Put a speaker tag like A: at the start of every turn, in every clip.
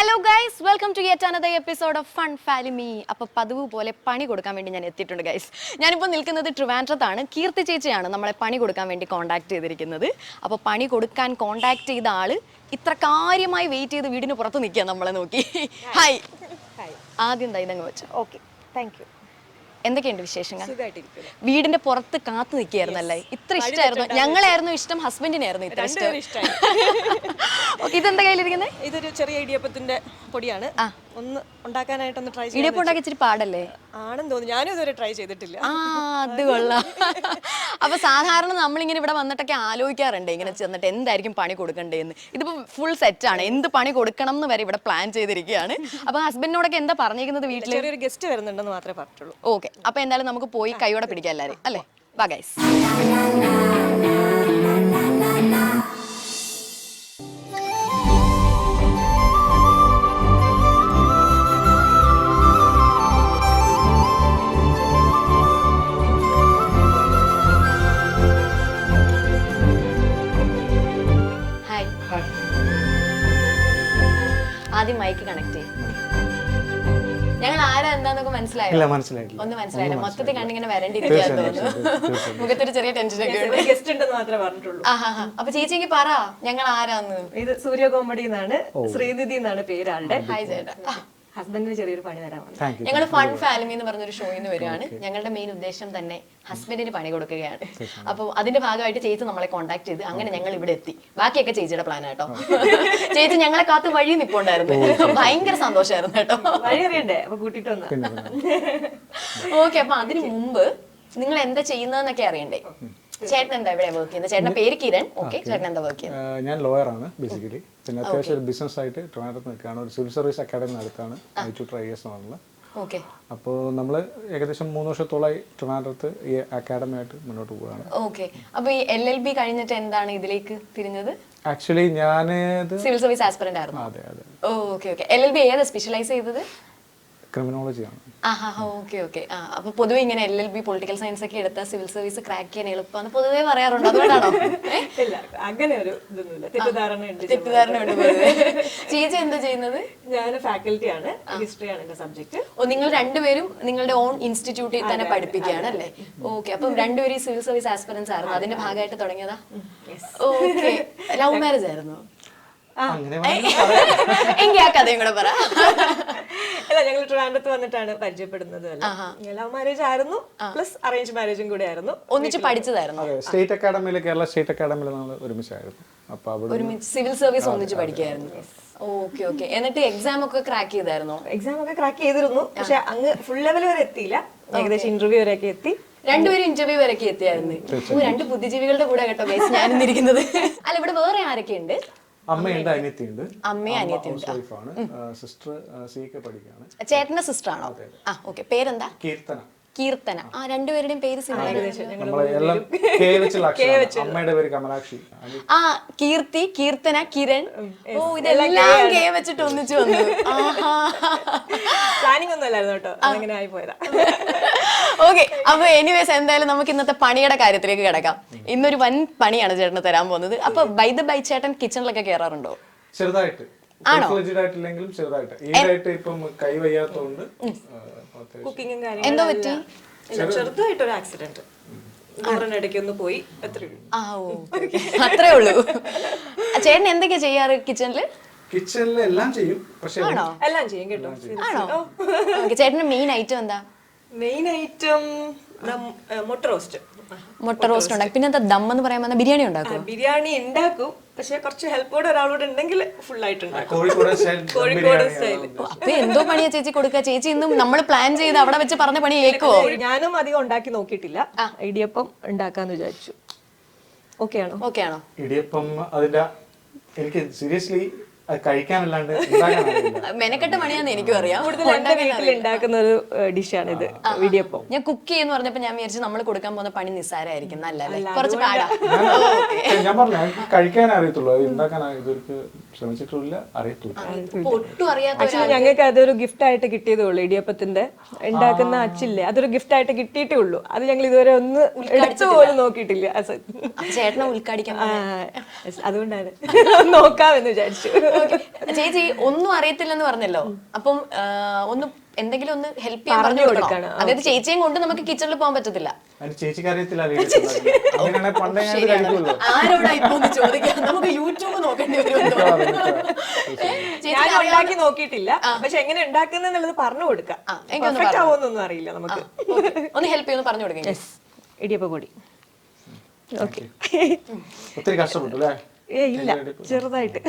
A: Hello guys, welcome to yet another episode of fun Falimy. അപ്പോൾ പതിവ് പോലെ പണി കൊടുക്കാൻ വേണ്ടി ഞാൻ എത്തിയിട്ടുണ്ട് ഗൈസ്. ഞാനിപ്പോൾ നിൽക്കുന്നത് ട്രിവാൻഡ്രത്താണ്. കീർത്തി ചേച്ചിയാണ് നമ്മളെ പണി കൊടുക്കാൻ വേണ്ടി കോൺടാക്ട് ചെയ്തിരിക്കുന്നത്. അപ്പോൾ പണി കൊടുക്കാൻ കോൺടാക്ട് ചെയ്ത ആള് ഇത്ര കാര്യമായി വെയിറ്റ് ചെയ്ത് വീടിന് പുറത്ത് നിൽക്കുക നമ്മളെ നോക്കി. ഹായ്. ആദ്യം ഇതങ്ങ് വെച്ചു.
B: Okay, thank you.
A: എന്തൊക്കെയുണ്ട് വിശേഷങ്ങൾ? വീടിന്റെ പുറത്ത് കാത്തു നിൽക്കുകയായിരുന്നല്ലേ? ഇത്ര ഇഷ്ടമായിരുന്നു? ഞങ്ങളായിരുന്നു ഇഷ്ടം, ഹസ്ബൻഡിനായിരുന്നു ഇത്ര ഇഷ്ടം? ഓക്കെ, ഇതെന്താ കയ്യിലിരിക്കുന്നത്?
B: ഇതൊരു ചെറിയ ഇടിയപ്പത്തിന്റെ പൊടിയാണ്. ഒന്ന് ഉണ്ടാക്കാനായിട്ടൊന്ന് ട്രൈ ചെയ്യാം.
A: ഇടിയപ്പം ഉണ്ടാക്കി ഇച്ചിരി പാടല്ലേ?
B: ആണെന്ന് തോന്നുന്നു, ഞാനും ഇതുവരെ ട്രൈ ചെയ്തിട്ടില്ല.
A: അത് കൊള്ളാം. അപ്പൊ സാധാരണ നമ്മളിങ്ങനെ ഇവിടെ വന്നിട്ടൊക്കെ ആലോചിക്കാറുണ്ട് ഇങ്ങനെ ചെന്നിട്ട് എന്തായിരിക്കും പണി കൊടുക്കണ്ടേന്ന്. ഇതിപ്പോ ഫുൾ സെറ്റ് ആണ്, എന്ത് പണി കൊടുക്കണം എന്ന് വരെ ഇവിടെ പ്ലാൻ ചെയ്തിരിക്കുകയാണ്. അപ്പൊ ഹസ്ബൻഡിനോടൊക്കെ എന്താ പറഞ്ഞിരിക്കുന്നത്? വീട്ടിൽ
B: ചെറിയൊരു ഗസ്റ്റ് വരുന്നുണ്ടെന്ന് മാത്രമേ പറഞ്ഞിട്ടുള്ളൂ.
A: ഓക്കെ, അപ്പൊ എന്തായാലും നമുക്ക് പോയി കൈയോടെ പിടിക്കാം എല്ലാവരും, അല്ലേ? വാ ഗൈസ്. ആദ്യം മൈക്ക് കണക്ട് ചെയ്യും. ഞങ്ങൾ ആരാ എന്താന്നൊക്കെ മനസ്സിലായോ? ഒന്നും മനസ്സിലായില്ല. മൊത്തത്തിൽ കണ്ടിങ്ങനെ വരണ്ടിരിക്കാൻ തോന്നുന്നു. മുഖത്തൊരു ചെറിയ ടെൻഷനൊക്കെ
B: ഗസ്റ്റ് ഉണ്ടെന്ന് മാത്രമേ പറഞ്ഞിട്ടുള്ളൂ.
A: അപ്പൊ ചേച്ചിക്ക് പറ ഞങ്ങൾ ആരാന്ന്.
B: ഇത് സൂര്യ കോമഡി എന്നാണ്, ശ്രീനിധി എന്നാണ് പേരാളുടെ.
A: ഹായ് ചേട്ടാ.
B: ഹസ്ബൻഡിന് ചെറിയൊരു പണി തരാൻ
A: ഞങ്ങൾ ഫൺ ഫാമിലി എന്ന് പറഞ്ഞൊരു ഷോയിൽ നിന്ന് വരികയാണ്. ഞങ്ങളുടെ മെയിൻ ഉദ്ദേശം തന്നെ ഹസ്ബൻഡിന് പണി കൊടുക്കുകയാണ്. അപ്പോൾ അതിന്റെ ഭാഗമായിട്ട് ചേച്ചി നമ്മളെ കോൺടാക്ട് ചെയ്ത് അങ്ങനെ ഞങ്ങൾ ഇവിടെ എത്തി. ബാക്കിയൊക്കെ ചേച്ചിയുടെ പ്ലാൻ ആട്ടോ. ചേച്ചി ഞങ്ങളെ കാത്ത് വഴി നിൽപ്പുണ്ടായിരുന്നു. ഭയങ്കര സന്തോഷമായിരുന്നു കേട്ടോ.
B: വഴി അറിയണ്ടേ, അപ്പൊ കൂട്ടിട്ട് വന്ന.
A: ഓക്കെ, അപ്പൊ അതിനു മുമ്പ് നിങ്ങൾ എന്താ ചെയ്യുന്നതെന്നൊക്കെ അറിയണ്ടേ? ചേട്ടൻ എന്താ ഇവിടെ വർക്ക് ചെയ്യുന്നത്? ചേട്ടന്റെ പേര് കിരൺ. ഓക്കെ, ചേട്ടൻ എന്താ വർക്ക് ചെയ്യുന്നത്?
C: ഞാൻ ലോയർ ആണ് ബേസിക്കലി. പിന്നെ അത്യാവശ്യം ഒരു ബിസിനസ് ആയിട്ട് ട്രിവാൻഡ്രത്ത് നിൽക്കുകയാണ്. ഒരു സിവിൽ സർവീസ് അക്കാഡമി നടത്താണ് I2 ട്രൈയേഴ്സ് എന്നുള്ളത്.
A: ഓക്കെ,
C: അപ്പോൾ നമ്മൾ ഏകദേശം 3 വർഷത്തോളമായി ട്രിവാൻഡ്രത്ത് ഈ അക്കാഡമി ആയിട്ട് മുന്നോട്ട് പോവുകയാണ്.
A: ഓക്കെ, അപ്പൊ ഈ LLB കഴിഞ്ഞിട്ട് എന്താണ് ഇതിലേക്ക് തിരിഞ്ഞത്?
C: ആക്ച്വലി ഞാൻ
A: സിവിൽ സർവീസ് ആസ്പിറന്റ് ആയിരുന്നു.
C: അതെ അതെ.
A: Okay okay. LLB ഏതാ സ്പെഷ്യലൈസ് ചെയ്തത്?
C: ക്രിമിനോളജിയാണ്.
A: Okay okay. അപ്പൊ പൊതുവെ ഇങ്ങനെ LLB പൊളിറ്റിക്കൽ സയൻസ് ഒക്കെ എടുത്താൽ സിവിൽ സർവീസ് ക്രാക്ക് ചെയ്യാൻ എളുപ്പമാണ് പൊതുവെ പറയാറുണ്ട്. അതുകൊണ്ടാണോ?
B: അങ്ങനെ ഒരു ഇതൊന്നുമില്ല, തെറ്റിദ്ധാരണയുണ്ട്.
A: ചേച്ചി എന്താ ചെയ്യുന്നത്?
B: ഞാൻ ഫാക്കൽറ്റി ആണ്, ഹിസ്റ്ററി ആണ് എന്റെ സബ്ജക്ട്.
A: നിങ്ങൾ രണ്ടുപേരും നിങ്ങളുടെ ഓൺ ഇൻസ്റ്റിറ്റ്യൂട്ടിൽ തന്നെ പഠിപ്പിക്കുകയാണ് അല്ലേ? ഓക്കെ, അപ്പം രണ്ടുപേരും സിവിൽ സർവീസ് ആസ്പിറൻസ് ആയിരുന്നു, അതിന്റെ ഭാഗമായിട്ട് തുടങ്ങിയതാ? ഓക്കെ. ലവ് മാരേജ് ആയിരുന്നു? എങ്കിൽ ആ കഥയും കൂടെ പറ.
B: അല്ല, ഞങ്ങൾ ട്രിവാൻഡ്രത്ത് വന്നിട്ടാണ് പരിചയപ്പെടുന്നത്. ലവ് മാരേജ് ആയിരുന്നു, പ്ലസ് അറേഞ്ച് മാരേജും കൂടെ ആയിരുന്നു.
A: ഒന്നിച്ച് പഠിച്ചതായിരുന്നു?
C: സ്റ്റേറ്റ് അക്കാഡമിയിൽ, കേരള സ്റ്റേറ്റ് അക്കാഡമിയിൽ നമ്മൾ ഒരുമിച്ചായിരുന്നു. അപ്പൊ
A: ഒരുമിച്ച് സിവിൽ സർവീസ് ഒന്നിച്ച് പഠിക്കായിരുന്നു. Okay okay. എന്നിട്ട് എക്സാം ഒക്കെ ക്രാക്ക് ചെയ്തായിരുന്നോ?
B: എക്സാം ഒക്കെ ക്രാക്ക് ചെയ്തിരുന്നു, പക്ഷെ അങ്ങ് ഫുൾ ലെവൽ വരെ എത്തിയില്ല. ഏകദേശം ഇന്റർവ്യൂ വരെയൊക്കെ എത്തി.
A: രണ്ടുപേരും ഇന്റർവ്യൂ വരെയൊക്കെ എത്തിയായിരുന്നു. രണ്ട് ബുദ്ധിജീവികളുടെ കൂടെ കേട്ടോ ബേസ് ഞാനിന്നിരിക്കുന്നത്. അല്ല, ഇവിടെ വേറെ ആരൊക്കെ ഉണ്ട്?
C: അമ്മയുണ്ട്, അനിയത്തിയുണ്ട്.
A: അമ്മയും അനിയത്തിയുണ്ട്.
C: സിസ്റ്റർ CK പഠിക്കുകയാണ്.
A: ചേട്ടന്റെ സിസ്റ്റർ ആണോ? ഓക്കെ. പേരെന്താ?
C: കീർത്തന.
A: കീർത്തന. രണ്ടുപേരുടെയും പേര്
C: അമ്മയുടെ പേര് കമലാക്ഷി.
A: കീർത്തി, കീർത്തന, കിരൺ. ഓ, ഇതെല്ലാം കെ വെച്ചിട്ട് ഒന്നിച്ചു വന്നു.
B: പ്ലാനിംഗ് ഒന്നും അല്ലായിരുന്നു കേട്ടോ, അങ്ങനെ ആയി പോയതാ.
A: ഓക്കെ, അപ്പൊ എനിവേസ് എന്തായാലും നമുക്ക് ഇന്നത്തെ പണിയുടെ കാര്യത്തിലേക്ക് കിടക്കാം. ഇന്നൊരു വൻ പണിയാണ് ചേട്ടന് തരാൻ പോകുന്നത്. അപ്പൊ ബൈ ചേട്ടൻ കിച്ചണിലൊക്കെ കയറാറുണ്ടോ?
C: ചെറുതായിട്ട്. ആയിട്ടില്ലെങ്കിലും ചെറുതായിട്ട്. ഈടായിട്ട് ഇപ്പം കൈ വയ്യാത്തോണ്ട്
B: കുക്കിങ്ങും
A: എന്തോ പറ്റി?
B: ചെറുതായിട്ടൊരു ആക്സിഡന്റ്, ഇടയ്ക്ക് ഒന്ന് പോയി,
A: അത്രേ ഉള്ളൂ. ചേട്ടൻ എന്തൊക്കെയാ ചെയ്യാറ് കിച്ചണില്?
C: കിച്ചണിൽ എല്ലാം ചെയ്യും, പക്ഷേ
B: എല്ലാം ചെയ്യും കേട്ടോ.
A: ആണോ? ചേട്ടന്റെ മെയിൻ ഐറ്റം എന്താ?
B: മെയിൻ ഐറ്റം മുട്ട റോസ്റ്റ്.
A: മുട്ട റോസ്റ്റ് ഉണ്ടാക്കും. പിന്നെ എന്താ ദം എന്ന് പറയാൻ വന്ന ബിരിയാണി ഉണ്ടാക്കും?
B: ബിരിയാണി ഉണ്ടാക്കും, പക്ഷെ കുറച്ച് ഹെൽപ്പോടെ ഒരാളോട് ഉണ്ടെങ്കിൽ ഫുൾ ആയിട്ട്
C: കോഴിക്കോട്
B: സ്റ്റൈൽ.
A: അപ്പൊ എന്തോ പണിയാ ചേച്ചി കൊടുക്കുക? ചേച്ചി ഇന്നും നമ്മൾ പ്ലാൻ ചെയ്ത് അവിടെ വെച്ച് പറഞ്ഞ പണി കേൾക്കുവോ?
B: ഞാനും അധികം ഉണ്ടാക്കി നോക്കിയിട്ടില്ല. ഇടിയപ്പം ഉണ്ടാക്കാന്ന് വിചാരിച്ചു. ഓക്കെ ആണോ?
A: ഓക്കെ ആണോ?
C: ഇടിയപ്പം അതിന്റെ എനിക്ക് സീരിയസ്ലി കഴിക്കാനല്ലാണ്ട്
A: മെനക്കെട്ട പണിയാന്ന് എനിക്കും അറിയാം.
B: വീട്ടിൽ ഉണ്ടാക്കുന്ന ഒരു ഡിഷാണ് ഇത്, ഇടിയപ്പം.
A: ഞാൻ കുക്ക് ചെയ്യുന്ന പറഞ്ഞപ്പോ ഞാൻ വിചാരിച്ചു നമ്മൾ കൊടുക്കാൻ പോകുന്ന പണി നിസ്സാരമായിരിക്കും. നല്ലല്ലേ? കുറച്ച് പാടാ.
C: ഞാൻ പറഞ്ഞു എനിക്ക് കഴിക്കാനേ അറിയത്തുള്ളൂ, അത് ഉണ്ടാക്കാൻ ഇതൊരു ശ്രമിച്ചിട്ടില്ല, അറിയത്തില്ല.
A: ഇപ്പൊ ഒട്ടും അറിയാത്ത
B: ആക്ച്വലി ഞങ്ങൾക്ക് അതൊരു ഗിഫ്റ്റ് ആയിട്ട് കിട്ടിയതേ ഉള്ളൂ. ഇടിയപ്പത്തിന്റെ ഉണ്ടാക്കുന്ന അച്ചില്ലേ, അതൊരു ഗിഫ്റ്റ് ആയിട്ട് കിട്ടിയിട്ടേ ഉള്ളൂ. അത് ഞങ്ങൾ ഇതുവരെ ഒന്ന് എടുത്തു പോലും നോക്കിയിട്ടില്ല.
A: ചേട്ടനെ ഉദ്ഘാടിക്കാൻ
B: അതുകൊണ്ടാണ് നോക്കാമെന്ന് വിചാരിച്ചു.
A: ചേച്ചി ഒന്നും അറിയത്തില്ലെന്ന് പറഞ്ഞല്ലോ, അപ്പം ഒന്ന് എന്തെങ്കിലും ഒന്ന് ഹെൽപ്പ് ചെയ്യാൻ പറഞ്ഞു കൊടുക്കണം. അതായത് ചേച്ചിയും കൊണ്ട് നമുക്ക് കിച്ചണിൽ പോകാൻ പറ്റത്തില്ല.
C: ചേച്ചിക്ക് അറിയത്തില്ല, അങ്ങനെയാണെങ്കിൽ പണ്ടേ ഞാൻ ഇത് കഴിക്കുമല്ലോ.
A: ആരോടാ ഇപ്പൊ ഒന്ന് ചോദിക്കാം, നമുക്ക് യൂട്യൂബ് നോക്കേണ്ടി വരും.
B: ഞാൻ ഉണ്ടാക്കി നോക്കിയിട്ടില്ല, പക്ഷെ എങ്ങനെ ഉണ്ടാക്കുന്നുള്ളത് പറഞ്ഞു കൊടുക്കാം. പെർഫെക്റ്റ് ആവുമെന്നൊന്നും അറിയില്ല നമുക്ക്.
A: ഒന്ന് ഹെൽപ്പ് ചെയ്യുന്നു പറഞ്ഞു കൊടുക്കാം.
B: ഇടിയപ്പ പൊടി ഓക്കെ.
C: ഒത്തിരി കഷ്ടപ്പെട്ടു അല്ലേ?
B: ഇല്ല, ചെറുതായിട്ട്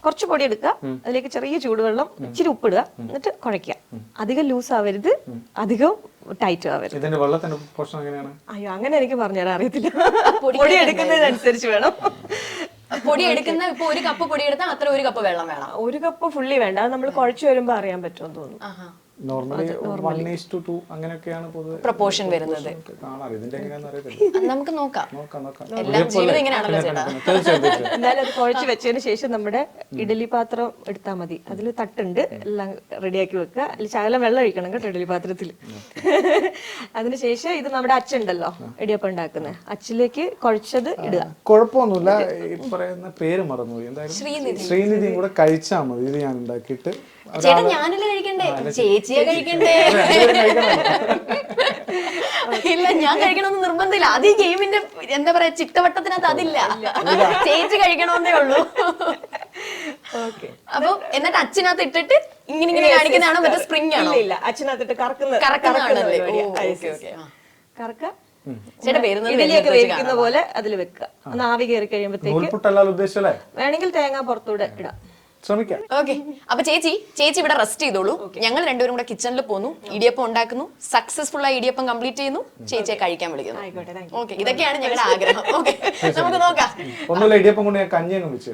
B: കുറച്ച് പൊടി എടുക്കുക, അതിലേക്ക് ചെറിയ ചൂടുവെള്ളം, ഇച്ചിരി ഉപ്പിടുക, എന്നിട്ട് കുഴയ്ക്കുക. അധികം ലൂസ് ആവരുത്, അധികം ടൈറ്റ് ആവരുത്.
C: ഇതിന്റെ വെള്ളത്തിന്റെ പോർഷൻ എങ്ങനെയാണ്?
B: അയ്യോ, അങ്ങനെ എനിക്ക് പറഞ്ഞുതരാൻ അറിയത്തില്ല. പൊടി എടുക്കുന്നതിനനുസരിച്ച് വേണം.
A: പൊടി എടുക്കുന്ന ഇപ്പൊ 1 കപ്പ് പൊടി എടുത്താൽ അത്ര 1 കപ്പ് വെള്ളം വേണം.
B: 1 കപ്പ് ഫുള്ളി വേണ്ട, അത് നമ്മൾ കുഴച്ച് വരുമ്പോ അറിയാൻ പറ്റുമെന്ന് തോന്നുന്നു.
C: നോർമലി 1:2 അങ്ങനെയൊക്കെയാണ്
A: പ്രൊപ്പോർഷൻ വരുന്നത്.
C: കാണാറ്, ഇതിന്റെ എങ്ങനെയാണെന്ന് അറിയത്തില്ല.
A: നമുക്ക് നോക്കാം.
C: എല്ലാം
A: ജീവിതം ഇങ്ങനെയാണല്ലോ ചേട്ടാ.
B: എന്നാലും അത് കുഴച്ച് വെച്ചതിന് ശേഷം നമ്മുടെ ഇഡലി പാത്രം എടുത്താൽ മതി. അതിൽ തട്ടുണ്ട്, എല്ലാം റെഡിയാക്കി വെക്കുക. അതിൽ ശകലം വെള്ളം ഒഴിക്കണം കേട്ടോ ഇഡലി പാത്രത്തിൽ. അതിനുശേഷം ഇത് നമ്മുടെ അച്ചുണ്ടല്ലോ ഇടിയപ്പം ഉണ്ടാക്കുന്നത്, അച്ചിലേക്ക് കുഴച്ചത് ഇടുക.
C: കുഴപ്പമൊന്നുമില്ല, ഈ പറയുന്ന പേര് മറന്നുപോയി. എന്തായാലും ശ്രീനിധിയും കൂടെ കഴിച്ചാൽ മതി. ഇത് ഞാൻ ഉണ്ടാക്കിയിട്ട്
A: ചേട്ടാ ഞാനല്ലേ കഴിക്കണ്ടേ, ചേച്ചിയെ കഴിക്കണ്ടേ? ഇല്ല, ഞാൻ കഴിക്കണമെന്ന് നിർബന്ധമില്ല. അത് ഈ ഗെയിമിന്റെ എന്താ പറയാ ചിട്ടവട്ടത്തിനകത്ത് അതില്ല. ചേച്ചി കഴിക്കണമെന്നേ ഉള്ളൂ. അപ്പൊ എന്നിട്ട് അച്ഛനകത്ത് ഇട്ടിട്ട് ഇങ്ങനെ കാണിക്കുന്നതാണോ മറ്റേ സ്പ്രിംഗ് ആണോ?
B: ഇല്ല, അച്ഛനകത്തിട്ട് കറക്കുന്നതാണല്ലേ. കറക്ക
A: ചേട്ടാ പേരുന്നത്
B: ഇഡലിയൊക്കെ വേവിക്കുന്ന പോലെ അതിൽ വെക്കുക. ഒന്ന് ആവി കയറി കഴിയുമ്പോഴത്തേക്ക്
C: ഉദ്ദേശിച്ചല്ലേ
B: വേണമെങ്കിൽ തേങ്ങ പുറത്തൂടെ ഇടാം.
C: ശ്രമിക്കാം.
A: ഓക്കെ, അപ്പൊ ചേച്ചി ഇവിടെ റെസ്റ്റ് ചെയ്തോളൂ. ഞങ്ങൾ രണ്ടുപേരും കൂടെ കിച്ചണിൽ പോന്നു, ഇടിയപ്പം ഉണ്ടാക്കുന്നു, സക്സസ്ഫുൾ ആയി ഇടിയപ്പം കംപ്ലീറ്റ് ചെയ്യുന്നു, ചേച്ചിയെ കഴിക്കാൻ വിളിക്കുന്നു. ഓക്കെ, ഇതൊക്കെയാണ് ഞങ്ങളുടെ ആഗ്രഹം. ഓക്കെ, നമുക്ക് നോക്കാം.
C: ഒന്നുമില്ല, ഇടിയപ്പം കൊണ്ട് ഞാൻ കഞ്ഞിയൊന്നും വെച്ചു.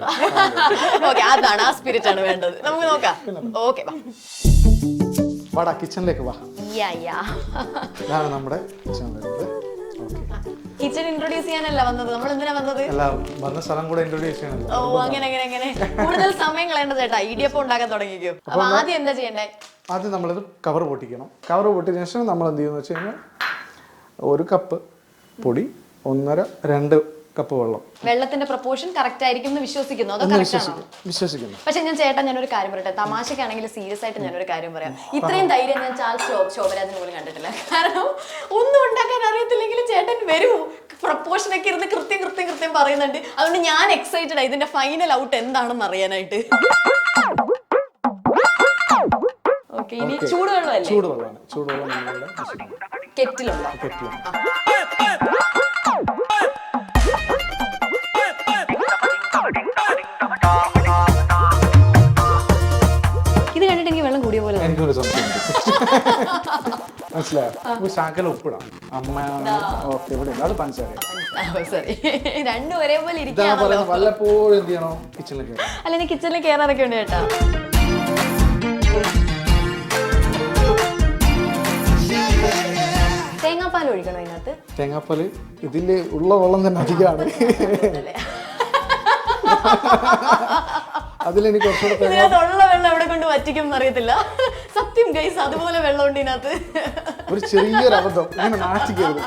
A: ഓക്കെ, അതാണ്, ആ സ്പിരിറ്റ് ആണ് വേണ്ടത്. നമുക്ക് നോക്കാം. ഓക്കെ,
C: വാടാ കിച്ചണിലേക്ക് വാ. ഇതാണ് നമ്മുടെ കിച്ചൺ വരുന്നത്.
A: കിച്ചൺ ഇൻട്രോഡ്യൂസ് ചെയ്യാനല്ല വന്നത്, നമ്മൾ എന്തിനാ വന്നത്?
C: അല്ല, വന്ന സ്ഥലം കൂടെ ഇൻട്രോഡ്യൂസ് ചെയ്യണല്ലോ.
A: ഓ, അങ്ങനെ കൂടുതൽ സമയം കളയേണ്ട ചേട്ടാ, ഇടിയപ്പം ഉണ്ടാക്കാൻ തുടങ്ങിക്കോ. അപ്പൊ ആദ്യം എന്താ ചെയ്യണ്ടേ?
C: ആദ്യം നമ്മളിത് കവർ പൊട്ടിക്കണം. കവർ പൊട്ടിയതിനു ശേഷം നമ്മൾ എന്ത് ചെയ്യുന്ന വെച്ച് കഴിഞ്ഞാൽ 1 കപ്പ് പൊടി, 1.5-2 കപ്പ് വെള്ളം.
A: വെള്ളത്തിന്റെ പ്രൊപ്പോർഷൻ കറക്റ്റ് ആയിരിക്കും എന്ന് വിശ്വസിക്കുന്നു, അതോ കറക്റ്റ് ആണോ?
C: വിശ്വസിക്കുന്നു.
A: പക്ഷെ ഞാനൊരു കാര്യം പറയട്ടെ, തമാശക്കാണെങ്കിൽ സീരിയസ് ആയിട്ട് ഞാനൊരു കാര്യം പറയാം. ഇത്രയും ധൈര്യം ഞാൻ ചാൾസ് ശോഭരാജിന് പോലും കണ്ടിട്ടില്ല. കാരണം ഒന്നും ഉണ്ടാക്കാൻ അറിയത്തില്ലെങ്കിൽ ചേട്ടൻ വരൂ, പ്രൊപ്പോർഷൻ ഒക്കെ ഇരുന്ന് കൃത്യം പറയുന്നുണ്ട്. അതുകൊണ്ട് ഞാൻ എക്സൈറ്റഡ് ആയി ഇതിന്റെ ഫൈനൽ ഔട്ട് എന്താണെന്ന് അറിയാനായിട്ട്. ഓക്കെ, ഇനി ചൂടുവെള്ളമല്ലേ?
C: ചൂടുവെള്ളം
A: കെറ്റിലുണ്ടോ? ഇത് കണ്ടിട്ട് എനിക്ക് വെള്ളം കൂടിയ പോലെ
C: എനിക്കൊരു സംശയം മനസ്സിലായോ? ശാക്കല ഉപ്പിടാം. അമ്മ ഓക്കെ, ഇവിടെ അത് പഞ്ചസാര.
A: സോറി, രണ്ടും ഒരേപോലെ ഇരിക്കുകയാണല്ലോ.
C: വല്ലപ്പോഴും എന്ത് ചെയ്യണോ കിച്ചണിൽ കയറാം.
A: അല്ല, കിച്ചണിൽ കയറാനൊക്കെ ഉണ്ട് ചേട്ടാ. തേങ്ങാപ്പാൽ ഒഴിക്കണോ ഇതിനകത്ത്?
C: തേങ്ങാപ്പാൽ ഇതിൽ ഉള്ള വെള്ളം തന്നെ അധികമാണ്. അതിലെനിക്ക്
A: ഇതിനകത്തുള്ള വെള്ളം എവിടെ കൊണ്ട് വറ്റിക്കും അറിയത്തില്ല. സത്യം ഗൈസ്, അതുപോലെ വെള്ളം ഉണ്ട് ഇതിനകത്ത്.
C: ഒരു ചെറിയൊരു അബദ്ധം, ഇങ്ങനെ നാട്ടിക്കരുത്.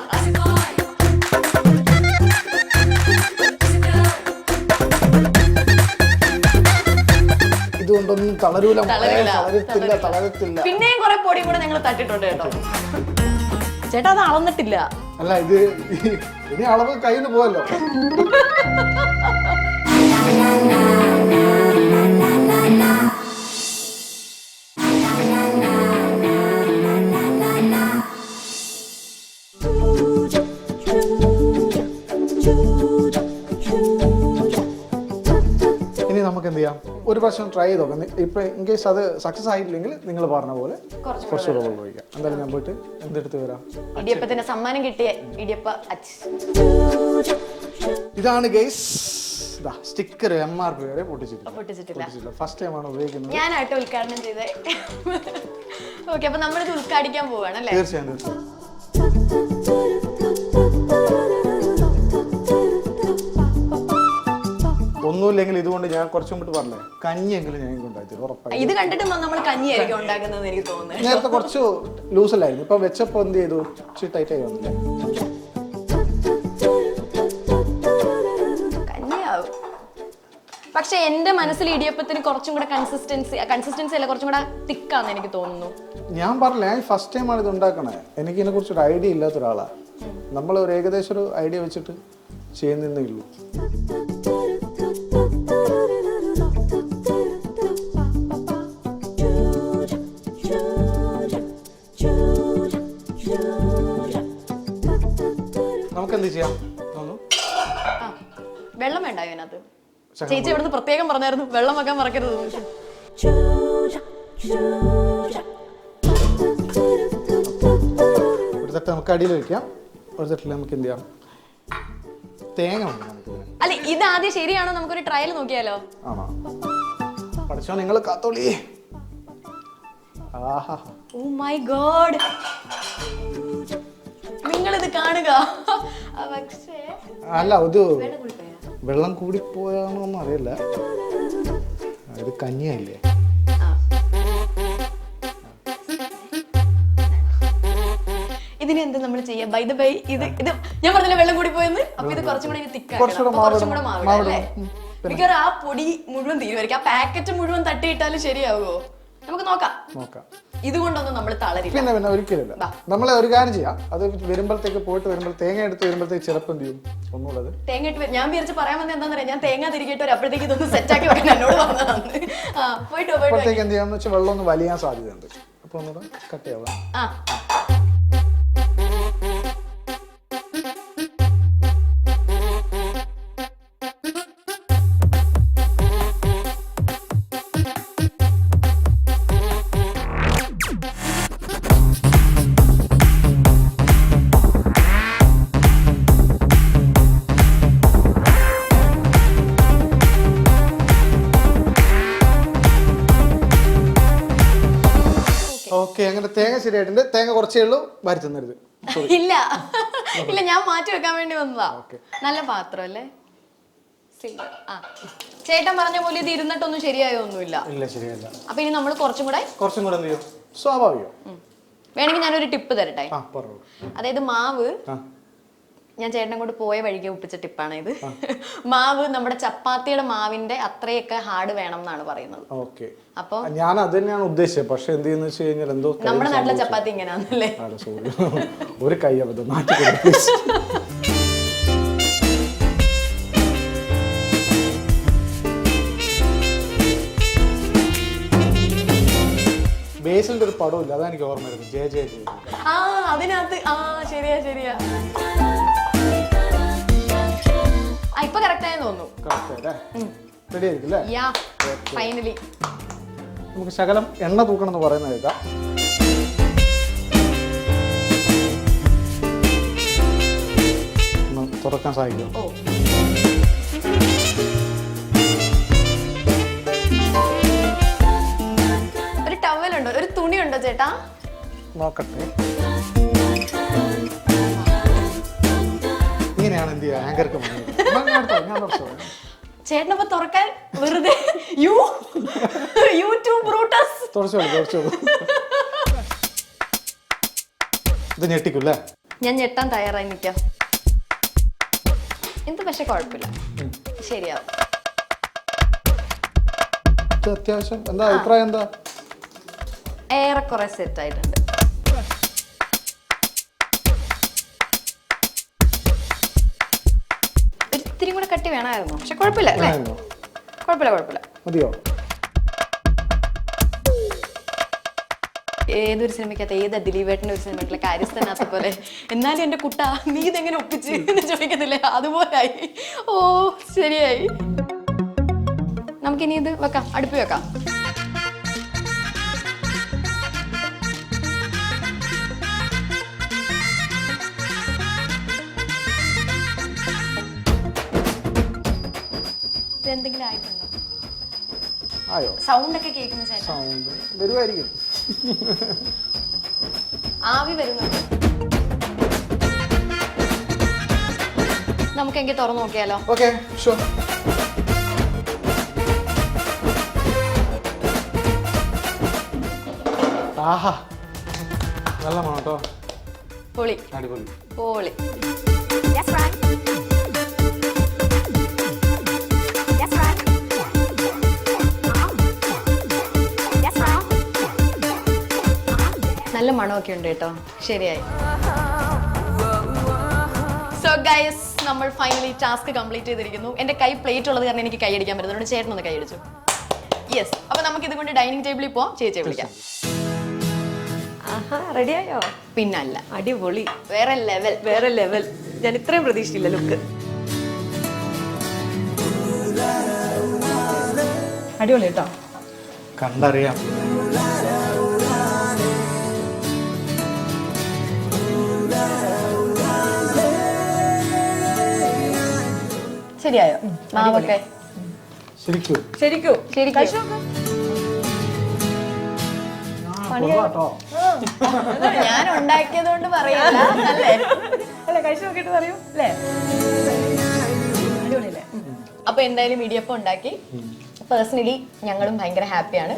C: ഇതുകൊണ്ടൊന്നും തളരത്തില്ല.
A: പിന്നെയും കുറെ പൊടി കൂടെ ഞങ്ങൾ തട്ടിട്ടുണ്ട് കേട്ടോ. ചേട്ടാ അത് അളന്നിട്ടില്ല.
C: അല്ല, ഇത് ഇനി അളവ് കയ്യിൽ നിന്ന് പോവല്ലോ. ഇനി നമുക്ക് എന്ത് ചെയ്യാം, ഒരു പ്രാവശ്യം ട്രൈ ചെയ്ത് നോക്കാം. ഇപ്പൊ ഇൻ കേസ് അത് സക്സസ് ആയിട്ടില്ലെങ്കിൽ നിങ്ങൾ പറഞ്ഞ പോലെ കുറച്ചുകൂടെ വെള്ളം ഒഴിക്കാം. എന്തായാലും ഞാൻ പോയിട്ട് എന്തെടുത്ത് വരാം.
A: ഇടിയപ്പത്തിന്റെ സമ്മാനം കിട്ടിയ ഇടിയപ്പ അച്ച്.
C: ഇതാണ് ഗൈസ് സ്റ്റിക്കർ. MRP വരെ പൊട്ടിച്ചിട്ടില്ല. ഫസ്റ്റ് ടൈം ആണ് ഉപയോഗിക്കുന്നത്.
A: ഞാനായിട്ട് ഉദ്ഘാടനം ചെയ്തേ. ഓക്കെ, അപ്പൊ നമ്മളിത് ഉദ്ഘാടിക്കാൻ പോവാണല്ലേ?
C: തീർച്ചയായും. അതുമില്ലെങ്കിൽ ഇതുകൊണ്ട് ഞാൻ കുറച്ചും മുമ്പ് പറഞ്ഞേ കഞ്ഞിയെങ്കിലും ഞാൻ ഉണ്ടാക്കി ഉറപ്പായി.
A: ഇത് കണ്ടിട്ട് നമ്മൾ കഞ്ഞിയായിരിക്കും ഉണ്ടാക്കുന്നത് എനിക്ക് തോന്നുന്നത്.
C: നേരത്തെ കുറച്ച് ലൂസല്ലായിരുന്നു, ഇപ്പൊ വെച്ചപ്പോ എന്ത് ചെയ്തു, ഇച്ചിരി ടൈറ്റ് ആയി വന്നില്ലേ.
A: കഞ്ഞിയാവും. പക്ഷെ എന്റെ മനസ്സിൽ ഇടിയപ്പത്തിന് കുറച്ചും കൂടെ കൺസിസ്റ്റൻസി അല്ല, കുറച്ചും കൂടെ തിക്കാന്ന് എനിക്ക് തോന്നുന്നു.
C: ഞാൻ പറഞ്ഞില്ല, ഞാൻ ഫസ്റ്റ് ടൈമാണ് ഇത് ഉണ്ടാക്കണേ. എനിക്ക് ഇതിനെ കുറിച്ചൊരു ഐഡിയ ഇല്ലാത്ത ഒരാളാണ്. നമ്മൾ ഒരു ഏകദേശം ഒരു ഐഡിയ വെച്ചിട്ട് ചെയ്യുന്നേ ഉള്ളൂ. നമുക്ക് എന്ത് ചെയ്യാം തോന്നുന്നു?
A: വെള്ളം വേണ്ടായോ അതിനകത്ത്? ചേച്ചി ഇവിടുന്ന് പ്രത്യേകം പറഞ്ഞായിരുന്നു വെള്ളം വെക്കാൻ മറക്കരുത്.
C: ഒരു തട്ട് നമുക്ക് അടിയിൽ വെക്കാം, ഒരു തട്ടിൽ നമുക്ക് എന്ത് ചെയ്യാം, തേങ്ങ ഉണ്ട് നമുക്ക്.
A: അല്ല ഇത് ആദ്യം ശരിയാണോ, നമുക്കൊരു ട്രയൽ നോക്കിയാലോ?
C: ആണോ? പഠിച്ചോ നിങ്ങൾ കാത്തോളി. ആഹാ,
A: ഓ മൈ ഗോഡ്, നിങ്ങളിത് കാണുക. പക്ഷേ
C: അല്ല ഇത് വെള്ളം കൂടിപ്പോയാണോ ഒന്നും അറിയില്ല. ഇത് കഞ്ഞിയല്ലേ?
A: ഇതിന് എന്ത് നമ്മൾ ചെയ്യാം? ബൈ ദ ബൈ, ഇത് ഞാൻ പറഞ്ഞില്ല വെള്ളം കൂടി പോയെന്ന്. അപ്പൊ ഇത് കുറച്ചും കൂടെ തിക്കാണ്, കുറച്ചും കൂടെ മാവിടല്ലേ? മിക്കവാറും ആ പൊടി മുഴുവൻ തീരുമായിരിക്കും. ആ പാക്കറ്റ് മുഴുവൻ തട്ടിയിട്ടാലും ശരിയാവുമോ? നമുക്ക് നോക്കാം. ഇതുകൊണ്ടൊന്നും നമ്മൾ തളരില്ല.
C: പിന്നെ ഒരിക്കലില്ല. നമ്മളെ ഒരു കാര്യം ചെയ്യാം, അത് വരുമ്പോഴത്തേക്ക് പോയിട്ട് വരുമ്പോൾ തേങ്ങ എടുത്ത് വരുമ്പോഴത്തേക്ക് ചിലപ്പോൾ എന്ത് ചെയ്യും ഒന്നുള്ളത്
A: തേങ്ങ ഇട്ട്. ഞാൻ വിചാരിച്ച് പറയാൻ വന്നത് എന്താണെന്ന് അറിയാം, ഞാൻ തേങ്ങ തിരികെട്ട് വരും, അപ്പോഴത്തേക്ക് ഇതൊന്ന് സെറ്റാക്കി വെക്കാൻ എന്നോട് വന്നതാണ്.
C: അപ്പോഴത്തേക്ക് എന്ത് ചെയ്യാന്ന് വെച്ചാൽ വെള്ളം ഒന്ന് വലിയാൻ സാധ്യതയുണ്ട്. അപ്പൊ ഒന്നുകൂടെ കട്ട് ചെയ്യാം. ഓക്കെ, അങ്ങനെ തേങ്ങ ശരിയായിട്ടുണ്ട്. തേങ്ങ കുറച്ചേ ഉള്ളൂ, വാരി തന്നരുത്.
A: ഇല്ല ഇല്ല, ഞാൻ മാറ്റി വെക്കാൻ വേണ്ടി വന്നതാ. നല്ല പാത്രം അല്ലേ? ചേട്ടൻ പറഞ്ഞ പോലെ ഇത് ഇരുന്നിട്ടൊന്നും ശരിയായൊന്നുമില്ല.
C: ഇല്ല, ശരിയല്ല.
A: അപ്പൊ ഇനി നമ്മൾ കുറച്ചും കൂടെ
C: എന്ത് ചെയ്യും, സ്വാഭാവികം.
A: വേണമെങ്കിൽ ഞാനൊരു ടിപ്പ് തരട്ടെ. അതായത് മാവ് ഞാൻ ചേട്ടനെ കൊണ്ട് പോയ വഴിക്ക് ഒപ്പിച്ച ടിപ്പാണ് ഇത്. മാവ് നമ്മുടെ ചപ്പാത്തിയുടെ മാവിന്റെ അത്രയൊക്കെ ഹാർഡ് വേണം എന്നാണ് പറയുന്നത്.
C: അപ്പൊ ഞാൻ അത് തന്നെയാണ് ഉദ്ദേശിച്ചത്. പക്ഷെ എന്ത് ചെയ്യുന്ന വെച്ച് കഴിഞ്ഞാൽ എന്തോ
A: നമ്മുടെ നാട്ടിലെ ചപ്പാത്തി ഇങ്ങനെയാണല്ലേ?
C: ഒരു കൈ അബദ്ധം മാറ്റി. ബേസിലിന്റെ ഒരു പടമില്ല, അതാണ് എനിക്ക് ഓർമ്മ വരുന്നത്. ജയ ജയ ജയ.
A: അതിനകത്ത് ശരിയാ ശരിയാ. ഇപ്പൊ കറക്റ്റ് ആയെന്ന് തോന്നുന്നു.
C: റെഡി ആയിരിക്കും അല്ലേ?
A: ഫൈനലി.
C: നമുക്ക് ശകലം എണ്ണ തൂക്കണം എന്ന് പറയുന്നത് കേൾക്കാം. തുറക്കാൻ സാധിക്കും.
A: ഒരു ടവലുണ്ടോ, ഒരു തുണി ഉണ്ടോ ചേട്ടാ?
C: നോക്കട്ടെ. ഇങ്ങനെയാണ് എന്ത് ചെയ്യുക, ആങ്കർക്ക്
A: ചേട്ടനപ്പോ തുറക്കാൻ വെറുതെ യൂട്യൂബ് ബ്രൂട്ടസ്.
C: തുറച്ചോളൂ. ഇത് ഞെട്ടിക്കൂല്ലേ?
A: ഞാൻ ഞെട്ടാൻ തയ്യാറായി നിൽക്കാം. എന്ത് പക്ഷെ കുഴപ്പമില്ല, ശരിയാവും.
C: അത്യാവശ്യം എന്താ അഭിപ്രായം? എന്താ
A: ഏറെക്കുറെ സെറ്റ് ആയിട്ടുണ്ട്. ഇത്തിരി കൂടെ കട്ടി വേണമായിരുന്നു, പക്ഷെ കുഴപ്പമില്ല അല്ലേ? കുഴപ്പമില്ല.
C: മതിയോ?
A: ഏതൊരു സിനിമയ്ക്കകത്ത്, ഏത് ദിലീപേട്ടൻ്റെ ഒരു സിനിമയ്ക്കുള്ള കാര്യസ്ഥനകത്ത പോലെ, എന്നാലും എൻ്റെ കുട്ട നീ ഇതെങ്ങനെ ഒപ്പിച്ച് എന്ന് ചോദിക്കത്തില്ലേ, അതുപോലായി. ഓ ശരിയായി. നമുക്കിനി ഇത് വെക്കാം, അടുപ്പിൽ വെക്കാം. എന്തെങ്കിലും ആയിട്ടുണ്ടോ? സൗണ്ട് ഒക്കെ കേൾക്കുന്ന ചേട്ടാ?
C: സൗണ്ട് വരുമായിരിക്കും.
A: ആവി വരുന്നുണ്ട്. നമുക്കെങ്കിൽ തുറന്നു നോക്കിയാലോ?
C: Okay, sure. ആഹാ നല്ല മണം കേട്ടോ.
A: പൊളി
C: അടിപൊളി.
A: പൊളി. നല്ല മണമൊക്കെ ഉണ്ട് കേട്ടോ. ശരിയായി. സോ ഗൈസ്, നമ്മൾ ഫൈനലി ടാസ്ക് കംപ്ലീറ്റ് ചെയ്തിരിക്കുന്നു. എന്റെ കൈ പ്ലേറ്റ് ഉള്ളത് കാരണം എനിക്ക് കൈ അടിക്കാൻ പറ്റുന്നുണ്ട്. ചേട്ടനൊന്ന് കൈ അടിച്ചു. യെസ്. അപ്പൊ നമുക്ക് ഇതുകൊണ്ട് ഡൈനിങ് ടേബിളിൽ പോവാം. ചേച്ചിയെ വിളിക്കാം.
B: റെഡിയായോ?
A: പിന്നല്ല,
B: അടിപൊളി.
A: വേറെ ലെവൽ.
B: വേറെ ലെവൽ. ഞാൻ ഇത്രയും പ്രതീക്ഷിച്ചില്ല ലുക്ക്. അടിപൊളി കേട്ടോ.
C: കണ്ടറിയാം.
A: ശരിയായോ മാവൊക്കെ?
C: ശരിക്കും
B: ശരിക്കും
A: ശരിക്കും ഞാൻ ഉണ്ടാക്കിയത് കൊണ്ട് പറയല്ല അല്ലേ?
B: അല്ലെ കഴിച്ചു നോക്കിട്ട് പറയൂ അല്ലേ? അടിപൊളിയല്ലേ?
A: അപ്പൊ എന്തായാലും ഇടിയപ്പം ഉണ്ടാക്കി. പേഴ്സണലി ഞങ്ങളും ഭയങ്കര ഹാപ്പിയാണ്.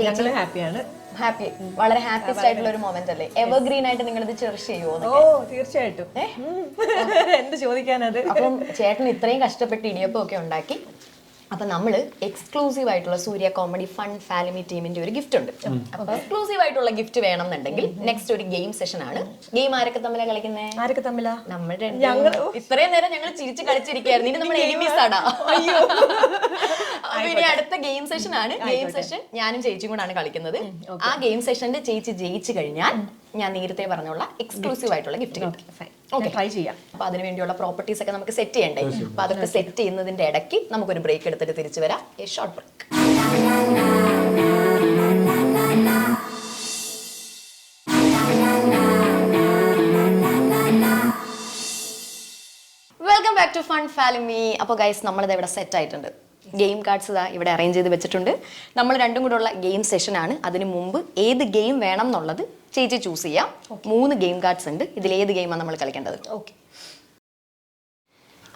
B: ഞങ്ങളും ഹാപ്പിയാണ്.
A: ഹാപ്പി, വളരെ ഹാപ്പിയസ്റ്റ് ആയിട്ടുള്ള ഒരു മൊമെന്റ് അല്ലേ? എവർഗ്രീൻ ആയിട്ട് നിങ്ങൾ ഇത് ചെറിഷ് ചെയ്യുമോ?
B: ഓ തീർച്ചയായിട്ടും. എന്ത് ചോദിക്കാനത്.
A: അപ്പം ചേട്ടൻ ഇത്രയും കഷ്ടപ്പെട്ട് ഇടിയപ്പം ഒക്കെ ഉണ്ടാക്കി. അപ്പൊ നമ്മള് എക്സ്ക്ലൂസീവ് ആയിട്ടുള്ള സൂര്യ കോമഡി ഫൺ ഫാമിലി ടീമിന്റെ ഒരു ഗിഫ്റ്റ് ഉണ്ട്. അപ്പൊ എക്സ്ക്ലൂസീവ് ആയിട്ടുള്ള ഗിഫ്റ്റ് വേണമെന്നുണ്ടെങ്കിൽ നെക്സ്റ്റ് ഒരു ഗെയിം സെഷൻ ആണ്. ഗെയിം ആരൊക്കെ തമ്മിലാ കളിക്കുന്നത്?
B: ആരൊക്കെ തമ്മിലാ?
A: നമ്മുടെ ഇത്രയും നേരം ഞങ്ങൾ ചിരിച്ച് കളിച്ചിരിക്കുകയായിരുന്നു. ഇനി നമ്മുടെ എനിമീസ് ആടാ. അപ്പൊ ഇനി അടുത്ത ഗെയിം സെഷൻ ആണ്. ഗെയിം സെഷൻ ഞാനും ചേച്ചിയും കൂടാണ് കളിക്കുന്നത്. ആ ഗെയിം സെഷനിൽ ചേച്ചി ജയിച്ചു കഴിഞ്ഞാൽ ഞാൻ നേരത്തെ പറഞ്ഞുള്ള എക്സ്ക്ലൂസീവ് ആയിട്ടുള്ള ഗിഫ്റ്റ്
B: ട്രൈ ചെയ്യാം.
A: അപ്പൊ അതിന് വേണ്ടിയുള്ള പ്രോപ്പർട്ടീസ് ഒക്കെ നമുക്ക് സെറ്റ് ചെയ്യണ്ടേ? അപ്പൊ അതൊക്കെ സെറ്റ് ചെയ്യുന്നതിന്റെ ഇടയ്ക്ക് നമുക്കൊരു ബ്രേക്ക് എടുത്തിട്ട് തിരിച്ചു വരാം. A short break. Welcome back to fun Falimy. അപ്പോൾ ഗൈസ്, നമ്മളിത് ഇവിടെ സെറ്റ് ആയിട്ടുണ്ട്. ഗെയിം കാർഡ്സ് ഇതാ ഇവിടെ അറേഞ്ച് ചെയ്ത് വെച്ചിട്ടുണ്ട്. നമ്മൾ രണ്ടും കൂടെ ഉള്ള ഗെയിം സെഷൻ ആണ്. അതിന് മുമ്പ് ഏത് ഗെയിം വേണം എന്നുള്ളത് ചേച്ചി ചൂസ് ചെയ്യാം. 3 ഗെയിം കാർഡ്സ് ഉണ്ട്. ഇതിൽ ഏത് ഗെയിമാണ് നമ്മൾ കളിക്കേണ്ടത്?
B: ഓക്കെ,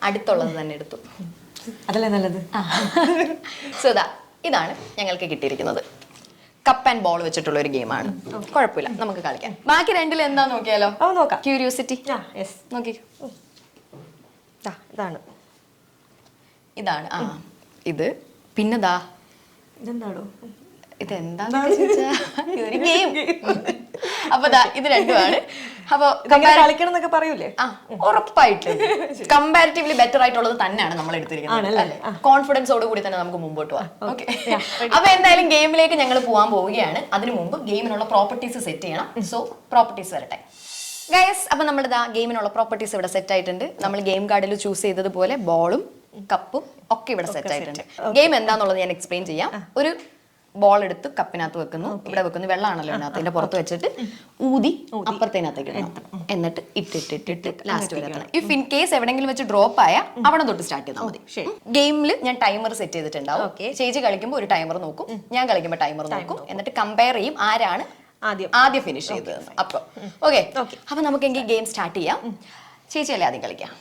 A: അടുത്തുള്ളത് തന്നെ എടുത്തു.
B: അതല്ലേ നല്ലത്.
A: സോ ഇതാണ് ഞങ്ങൾക്ക് കിട്ടിയിരിക്കുന്നത്. കപ്പ് ആൻഡ് ബോൾ വെച്ചിട്ടുള്ള ഒരു ഗെയിമാണ്. കുഴപ്പമില്ല, നമുക്ക് കളിക്കാം. ബാക്കി രണ്ടിൽ എന്താ നോക്കിയാലോ?
B: നോക്കാം.
A: ക്യൂരിയോസിറ്റി. നോക്കി.
B: ഇതാണ്
A: ഇതാണ് ഇത്. പിന്നെതാ
B: ഇതെന്താണോ?
A: ഇതെന്താന്ന് ചോദിച്ചാ ഇതൊരു ഗെയിം. അപ്പൊ ഇത് രണ്ടുമാണ്. അപ്പൊ
B: കളിക്കണം എന്നൊക്കെ പറയൂലേ?
A: ഉറപ്പായിട്ടും കമ്പാരിറ്റീവ്ലി ബെറ്റർ ആയിട്ടുള്ളത് തന്നെയാണ് നമ്മൾ എടുത്തിരിക്കുന്നത്. കോൺഫിഡൻസോട് കൂടി തന്നെ നമുക്ക് മുമ്പോട്ട് പോവാം. ഓക്കെ, അപ്പൊ എന്തായാലും ഗെയിമിലേക്ക് ഞങ്ങൾ പോകാൻ പോവുകയാണ്. അതിനു മുമ്പ് ഗെയിമിനുള്ള പ്രോപ്പർട്ടീസ് സെറ്റ് ചെയ്യണം. സോ പ്രോപ്പർട്ടീസ് വരട്ടെ ഗൈസ്. അപ്പൊ നമ്മുടെ ഗെയിമിനുള്ള പ്രോപ്പർട്ടീസ് ഇവിടെ സെറ്റ് ആയിട്ടുണ്ട്. നമ്മൾ ഗെയിം കാർഡിൽ ചൂസ് ചെയ്തതുപോലെ ബോളും കപ്പും ഒക്കെ ഇവിടെ സെറ്റ് ആയിട്ടുണ്ട്. ഗെയിം എന്താന്നുള്ളത് ഞാൻ എക്സ്പ്ലെയിൻ ചെയ്യാം. ഒരു ബോൾ എടുത്ത് കപ്പിനകത്ത് വെക്കുന്നു. ഇവിടെ വെക്കുന്നു, വെള്ളമാണല്ലോ അതിനകത്ത്. ഇതിന്റെ പുറത്ത് വെച്ചിട്ട് ഊതി അപ്പുറത്തേനകത്തേക്ക് ഇടണം. എന്നിട്ട് ഇട്ടിട്ടിട്ടിട്ട് ലാസ്റ്റ് വരെ എത്തണം. ഇഫ് ഇൻ കേസ് എവിടെയെങ്കിലും വെച്ച് ഡ്രോപ്പ് ആയ അവിടെ തൊട്ട് സ്റ്റാർട്ട് ചെയ്താൽ മതി. ഗെയിമിൽ ഞാൻ ടൈമർ സെറ്റ് ചെയ്തിട്ടുണ്ടാവും. ചേച്ചി കളിക്കുമ്പോൾ ഒരു ടൈമർ നോക്കും, ഞാൻ കളിക്കുമ്പോൾ ടൈമർ നോക്കും. എന്നിട്ട് കമ്പയർ ചെയ്യും ആരാണ് ആദ്യം ഫിനിഷ് ചെയ്തത്. അപ്പൊ ഓക്കെ, അപ്പൊ നമുക്കെങ്കിൽ ഗെയിം സ്റ്റാർട്ട് ചെയ്യാം. ചേച്ചിയല്ലേ ആദ്യം കളിക്കാം?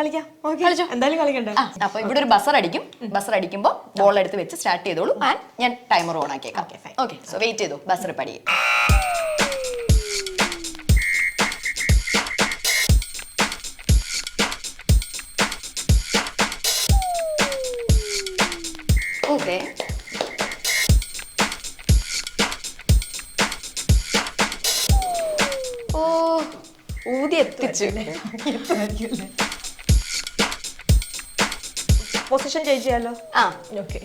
B: എന്തായാലും കളിക്കണ്ടേ?
A: അപ്പൊ ഇവിടെ ഒരു ബസർ അടിക്കും. ബസർ അടിക്കുമ്പോൾ ബോൾ എടുത്ത് വെച്ച് സ്റ്റാർട്ട് ചെയ്തോളൂ. ആൻഡ് ഞാൻ ടൈമർ ഓൺ ആക്കിയേക്കാം. ഓക്കെ, സോ വെയിറ്റ് ചെയ്തു. ബസർ പടിയും. ഓക്കെ, ഓ ഊതി എത്തിച്ചു.
B: പൊസിഷൻ ചേഞ്ച് ചെയ്യാലോ? ഓക്കെ.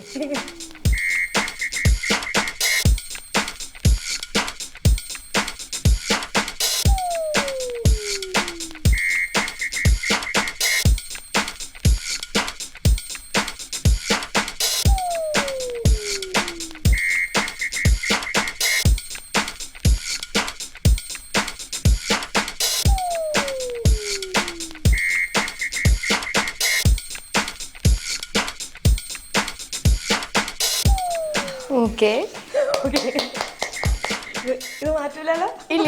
A: ഓക്കെ,
B: ഇത് മാറ്റൂലല്ലോ?
A: ഇല്ല.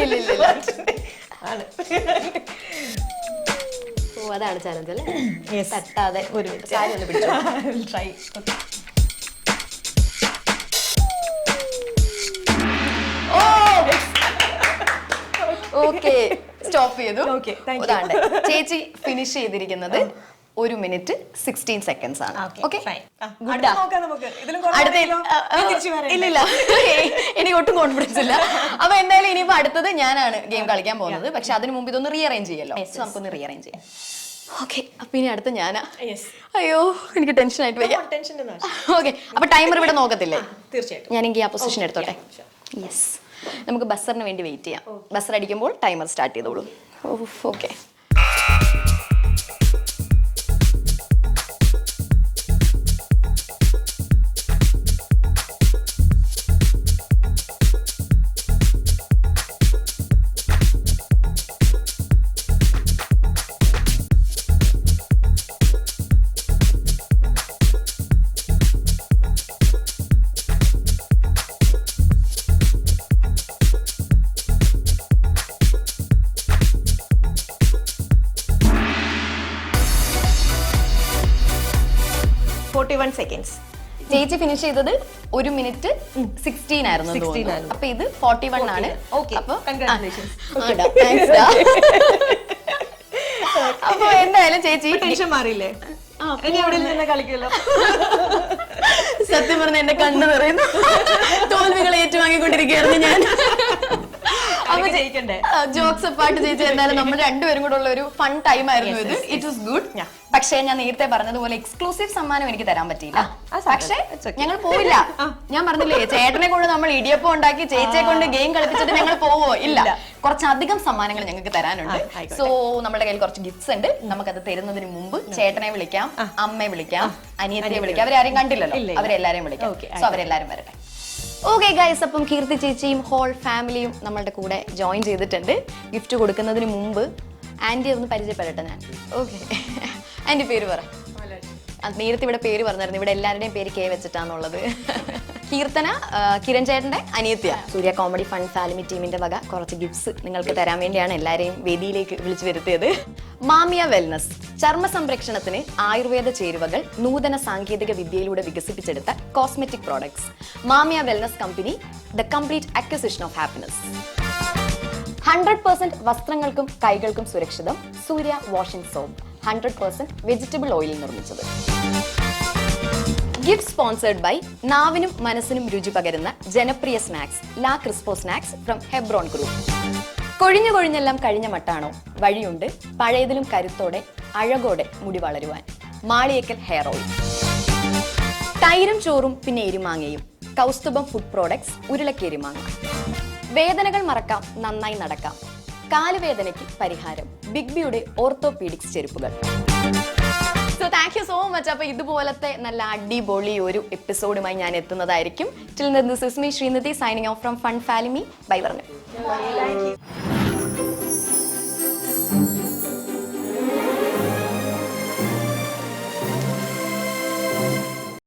A: ഓ, അതാണ് ചാലഞ്ച് അല്ലേ? തട്ടാതെ ഒരു കാര്യം ഒന്ന് പിടിച്ചോ.
B: ട്രൈ.
A: ഓ ഓക്കെ സ്റ്റോപ്പ് ചെയ്തു.
B: Okay, thank you.
A: അതാണ്ട് ചേച്ചി ഫിനിഷ് ചെയ്തിരിക്കുന്നത് 1 minute 16 seconds ആണ്. ഓക്കെ ഇല്ലില്ല, എനിക്ക് ഒട്ടും കോൺഫിഡൻസ് ഇല്ല. അപ്പൊ എന്തായാലും ഇനിയിപ്പോ അടുത്തത് ഞാനാണ് ഗെയിം കളിക്കാൻ പോകുന്നത്. പക്ഷെ അതിനു മുമ്പ് ഇതൊന്ന് റീഅറേഞ്ച് ചെയ്യല്ലോ. സോ നമുക്കൊന്ന് റീഅറേഞ്ച് ചെയ്യാം. ഓക്കെ, അപ്പൊ ഇനി അടുത്ത ഞാനാ. അയ്യോ, എനിക്ക് ടെൻഷൻ ആയിട്ട് വയ്യ. ഓക്കെ, അപ്പൊ ടൈമർ ഇവിടെ നോക്കത്തില്ലേ?
B: തീർച്ചയായിട്ടും.
A: ഞാനെങ്കിൽ ആ പൊസിഷൻ എടുത്തോട്ടെ. യെസ്, നമുക്ക് ബസറിന് വേണ്ടി വെയിറ്റ് ചെയ്യാം. ബസർ അടിക്കുമ്പോൾ ടൈമർ സ്റ്റാർട്ട് ചെയ്തോളൂ. ഓക്കെ.
B: seconds.
A: ചേച്ചി ഫിനിഷ് ചെയ്തത് 1 minute 16 ആയിരുന്നു എന്ന് തോന്നുന്നു. അപ്പൊ ഇത് 41 ആണ്. അപ്പൊ അപ്പൊ എന്തായാലും ചേച്ചി
B: ടെൻഷൻ മാറിയില്ലേ? ഇനി അവിടെ നിന്ന് കളിക്കുമല്ലോ.
A: സത്യം പറഞ്ഞ എന്റെ കണ്ണ് നിറയുന്നു. തോൽവികൾ ഏറ്റുവാങ്ങിക്കൊണ്ടിരിക്കുകയായിരുന്നു ഞാൻ. അപ്പൊ
B: ജയിക്കണ്ടേ?
A: ജോക്സ് പാട്ട് ചേച്ചി, എന്തായാലും നമ്മൾ രണ്ടുപേരും കൂടെ ഉള്ള ഒരു ഫൺ ടൈം ആയിരുന്നു ഇത്. It was good. പക്ഷേ ഞാൻ നേരത്തെ പറഞ്ഞതുപോലെ എക്സ്ക്ലൂസീവ് സമ്മാനം എനിക്ക് തരാൻ പറ്റിയില്ല. പക്ഷേ ഞങ്ങൾ പോവില്ല. ഞാൻ പറഞ്ഞില്ലേ, ചേട്ടനെ കൊണ്ട് നമ്മൾ ഇടിയപ്പം ഉണ്ടാക്കി ചേച്ചിയെ കൊണ്ട് ഗെയിം കളിപ്പിച്ചിട്ട് ഞങ്ങൾ പോവോ? ഇല്ല, കുറച്ചധികം സമ്മാനങ്ങൾ ഞങ്ങൾക്ക് തരാനുണ്ട്. സോ നമ്മുടെ കയ്യിൽ കുറച്ച് ഗിഫ്റ്റ്സ് ഉണ്ട്. നമുക്കത് തരുന്നതിന് മുമ്പ് ചേട്ടനെ വിളിക്കാം, അമ്മയെ വിളിക്കാം, അനിയത്തിയെ വിളിക്കാം. അവരാരെയും കണ്ടില്ലല്ലോ, അവരെല്ലാരെയും വിളിക്കാം. സോ അവരെല്ലാരും വരട്ടെ. ഓക്കെ ഗൈസ്, അപ്പം കീർത്തി ചേച്ചിയും ഹോൾ ഫാമിലിയും നമ്മളുടെ കൂടെ ജോയിൻ ചെയ്തിട്ടുണ്ട്. ഗിഫ്റ്റ് കൊടുക്കുന്നതിന് മുമ്പ് ആന്റി ഒന്ന് പരിചയപ്പെടട്ടെ ഞാൻ. ഓക്കെ, ആന്റി പേര് പറ. നേരത്തെ ഇവിടെ പേര് പറഞ്ഞായിരുന്നു. ഇവിടെ എല്ലാവരുടെയും പേര് കെ വെച്ചിട്ടാന്നുള്ളത്. കീർത്തന കിരൺ ചേട്ടന്റെ അനിയത്തിയ. സൂര്യ കോമഡി ഫൺ ഫാമിലി ടീമിന്റെ വക കുറച്ച് ഗിഫ്റ്റ്സ് നിങ്ങൾക്ക് തരാൻ വേണ്ടിയാണ് എല്ലാവരെയും വേദിയിലേക്ക് വിളിച്ചു വരുത്തിയത്. മാമിയ വെൽനസ്, ചർമ്മ സംരക്ഷണത്തിന് ആയുർവേദ ചേരുവകൾ നൂതന സാങ്കേതിക വിദ്യയിലൂടെ വികസിപ്പിച്ചെടുത്ത cosmetic products. Mamia wellness company, the complete acquisition of happiness. 100% വസ്ത്രങ്ങൾക്കും കൈകൾക്കും സുരക്ഷിതം സൂര്യ വാഷിംഗ് സോപ്പ്, 100% വെജിറ്റബിൾ ഓയിലിൽ നിർമ്മിച്ചത്. ഗിഫ്റ്റ് സ്പോൺസേർഡ് ബൈ നാവിനും മനസ്സിനും രുചി പകരുന്ന ജനപ്രിയ സ്നാക്സ് ലാ Crespo snacks from Hebron group. കൊഴിഞ്ഞു കൊഴിഞ്ഞെല്ലാം കഴിഞ്ഞ മട്ടാണോ? വഴിയുണ്ട് പഴയതിലും കരുത്തോടെ അഴകോടെ മുടി വളരുവാൻ. Maliyekkal hair oil. തൈരും ചോറും പിന്നെ എരിമാങ്ങയും. കൗസ്തുഭം ഫുഡ് പ്രോഡക്ട്സ്, ഉരുളക്കേരിമാങ്ങ. വേദനകൾ മറക്കാം, നന്നായി നടക്കാം. കാലുവേദനയ്ക്ക് പരിഹാരം, ബിഗ് ബിയുടെ ഓർത്തോപീഡിക്സ് ചെരുപ്പുകൾ. So thank you so much. അപ്പൊ ഇതുപോലത്തെ നല്ല അടിപൊളി ഒരു എപ്പിസോഡുമായി ഞാൻ എത്തുന്നതായിരിക്കും. Till this is me Srinidhi signing off from fun family. Bye പറഞ്ഞു.